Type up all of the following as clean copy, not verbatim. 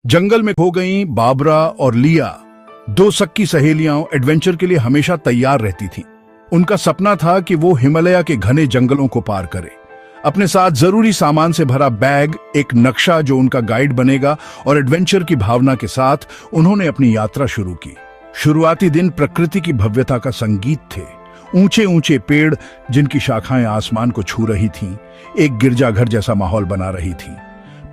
जंगल में खो गईं बाबरा और लिया, दो सक्की सहेलियां एडवेंचर के लिए हमेशा तैयार रहती थीं। उनका सपना था कि वो हिमालय के घने जंगलों को पार करें। अपने साथ जरूरी सामान से भरा बैग, एक नक्शा जो उनका गाइड बनेगा और एडवेंचर की भावना के साथ उन्होंने अपनी यात्रा शुरू की। शुरुआती दिन प्रकृति की भव्यता का संगीत थे। ऊंचे ऊंचे पेड़ जिनकी शाखाएं आसमान को छू रही थीं, एक गिरजाघर जैसा माहौल बना रही थीं।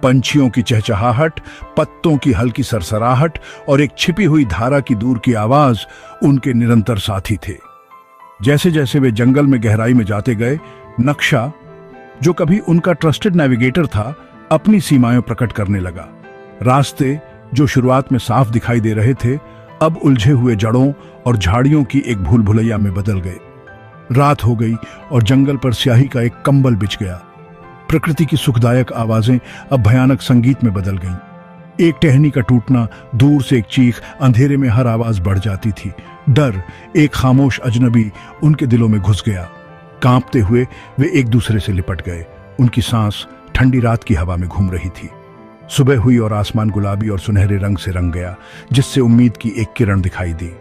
पंछियों की चहचहाहट, पत्तों की हल्की सरसराहट और एक छिपी हुई धारा की दूर की आवाज उनके निरंतर साथी थे। जैसे जैसे वे जंगल में गहराई में जाते गए, नक्शा, जो कभी उनका ट्रस्टेड नेविगेटर था, अपनी सीमाएं प्रकट करने लगा। रास्ते जो शुरुआत में साफ दिखाई दे रहे थे, अब उलझे हुए जड़ों और झाड़ियों की एक भूल भुलैया में बदल गए। रात हो गई और जंगल पर स्याही का एक कंबल बिछ गया। प्रकृति की सुखदायक आवाजें अब भयानक संगीत में बदल गईं। एक टहनी का टूटना, दूर से एक चीख, अंधेरे में हर आवाज बढ़ जाती थी। डर, एक खामोश अजनबी, उनके दिलों में घुस गया। कांपते हुए वे एक दूसरे से लिपट गए। उनकी सांस ठंडी रात की हवा में घूम रही थी। सुबह हुई और आसमान गुलाबी और सुनहरे रंग से रंग गया, जिससे उम्मीद की एक किरण दिखाई दी।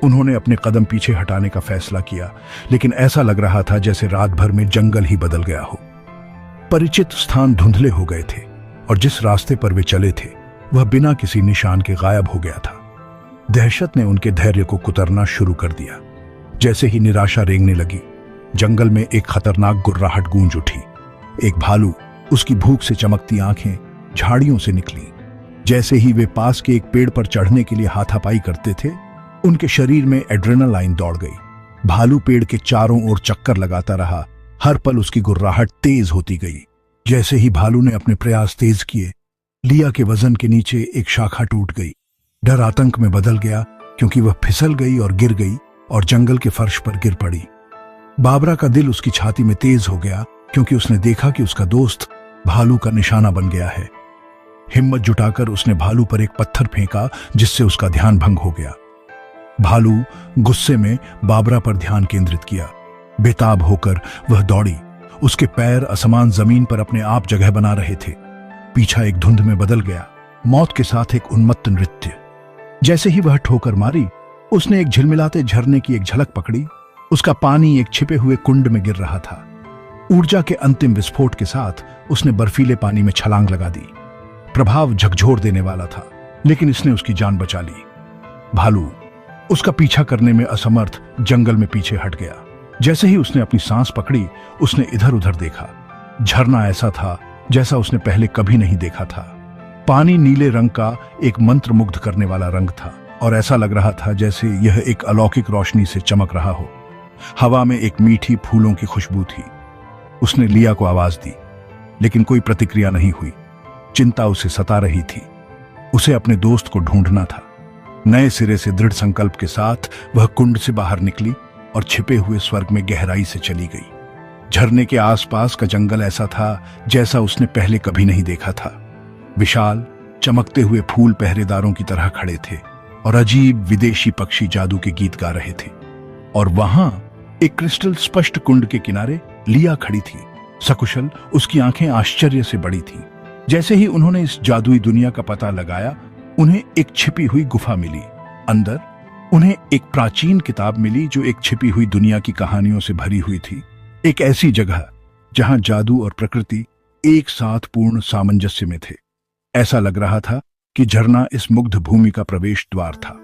उन्होंने अपने कदम पीछे हटाने का फैसला किया, लेकिन ऐसा लग रहा था जैसे रात भर में जंगल ही बदल गया हो। परिचित स्थान धुंधले हो गए थे और जिस रास्ते पर वे चले थे वह बिना किसी निशान के गायब हो गया था। दहशत ने उनके धैर्य को कुतरना शुरू कर दिया। जैसे ही निराशा रेंगने लगी, जंगल में एक खतरनाक गुर्राहट गूंज उठी। एक भालू, उसकी भूख से चमकती आंखें झाड़ियों से निकली। जैसे ही वे पास के एक पेड़ पर चढ़ने के लिए हाथापाई करते थे, उनके शरीर में एड्रेनालाइन दौड़ गई। भालू पेड़ के चारों ओर चक्कर लगाता रहा। हर पल उसकी गुर्राहट तेज होती गई। जैसे ही भालू ने अपने प्रयास तेज किए, लिया के वजन के नीचे एक शाखा टूट गई। डर आतंक में बदल गया, क्योंकि वह फिसल गई और गिर गई और जंगल के फर्श पर गिर पड़ी। बाबरा का दिल उसकी छाती में तेज हो गया, क्योंकि उसने देखा कि उसका दोस्त भालू का निशाना बन गया है। हिम्मत जुटाकर उसने भालू पर एक पत्थर फेंका, जिससे उसका ध्यान भंग हो गया। भालू गुस्से में बाबरा पर ध्यान केंद्रित किया। बेताब होकर वह दौड़ी। उसके पैर असमान जमीन पर अपने आप जगह बना रहे थे। पीछा एक धुंध में बदल गया, मौत के साथ एक उन्मत्त नृत्य। जैसे ही वह ठोकर मारी, उसने एक झिलमिलाते झरने की एक झलक पकड़ी। उसका पानी एक छिपे हुए कुंड में गिर रहा था। ऊर्जा के अंतिम विस्फोट के साथ उसने बर्फीले पानी में छलांग लगा दी। प्रभाव झकझोर देने वाला था, लेकिन इसने उसकी जान बचा ली। भालू उसका पीछा करने में असमर्थ जंगल में पीछे हट गया। जैसे ही उसने अपनी सांस पकड़ी, उसने इधर उधर देखा। झरना ऐसा था जैसा उसने पहले कभी नहीं देखा था। पानी नीले रंग का, एक मंत्रमुग्ध करने वाला रंग था, और ऐसा लग रहा था जैसे यह एक अलौकिक रोशनी से चमक रहा हो। हवा में एक मीठी फूलों की खुशबू थी। उसने लिया को आवाज दी, लेकिन कोई प्रतिक्रिया नहीं हुई। चिंता उसे सता रही थी। उसे अपने दोस्त को ढूंढना था। नए सिरे से दृढ़ संकल्प के साथ वह कुंड से बाहर निकली और छिपे हुए स्वर्ग में गहराई से चली गई। झरने के आसपास का जंगल ऐसा था जैसा उसने पहले कभी नहीं देखा था। विशाल, चमकते हुए फूल पहरेदारों की तरह खड़े थे और अजीब विदेशी पक्षी जादू के गीत गा रहे थे। और वहां एक क्रिस्टल स्पष्ट कुंड के किनारे लिया खड़ी थी, सकुशल। उसकी आंखें आश्चर्य से बड़ी थीं। जैसे ही उन्होंने इस जादुई दुनिया का पता लगाया, उन्हें एक छिपी हुई गुफा मिली। अंदर उन्हें एक प्राचीन किताब मिली जो एक छिपी हुई दुनिया की कहानियों से भरी हुई थी। एक ऐसी जगह जहां जादू और प्रकृति एक साथ पूर्ण सामंजस्य में थे। ऐसा लग रहा था कि झरना इस मुग्ध भूमि का प्रवेश द्वार था।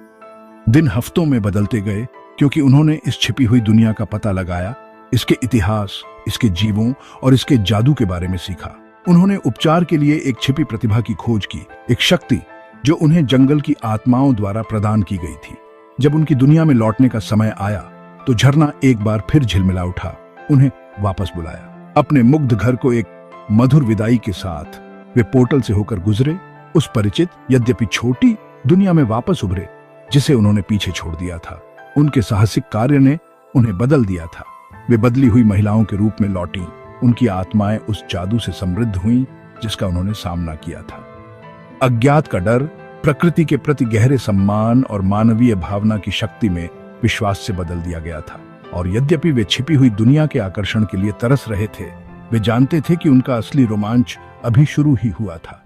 दिन हफ्तों में बदलते गए, क्योंकि उन्होंने इस छिपी हुई दुनिया का पता लगाया, इसके इतिहास, इसके जीवों और इसके जादू के बारे में सीखा। उन्होंने उपचार के लिए एक छिपी प्रतिभा की खोज की, एक शक्ति जो उन्हें जंगल की आत्माओं द्वारा प्रदान की गई थी। जब उनकी दुनिया में लौटने का समय आया, तो झरना एक बार फिर झिलमिला उठा, उन्हें वापस बुलाया। अपने मुग्ध घर को एक मधुर विदाई के साथ वे पोर्टल से होकर गुजरे, उस परिचित यद्यपि छोटी दुनिया में वापस उभरे जिसे उन्होंने पीछे छोड़ दिया था। उनके साहसिक कार्य ने उन्हें बदल दिया था। वे बदली हुई महिलाओं के रूप में लौटी। उनकी आत्माएं उस जादू से समृद्ध हुईं जिसका उन्होंने सामना किया था। अज्ञात का डर प्रकृति के प्रति गहरे सम्मान और मानवीय भावना की शक्ति में विश्वास से बदल दिया गया था। और यद्यपि वे छिपी हुई दुनिया के आकर्षण के लिए तरस रहे थे, वे जानते थे कि उनका असली रोमांच अभी शुरू ही हुआ था।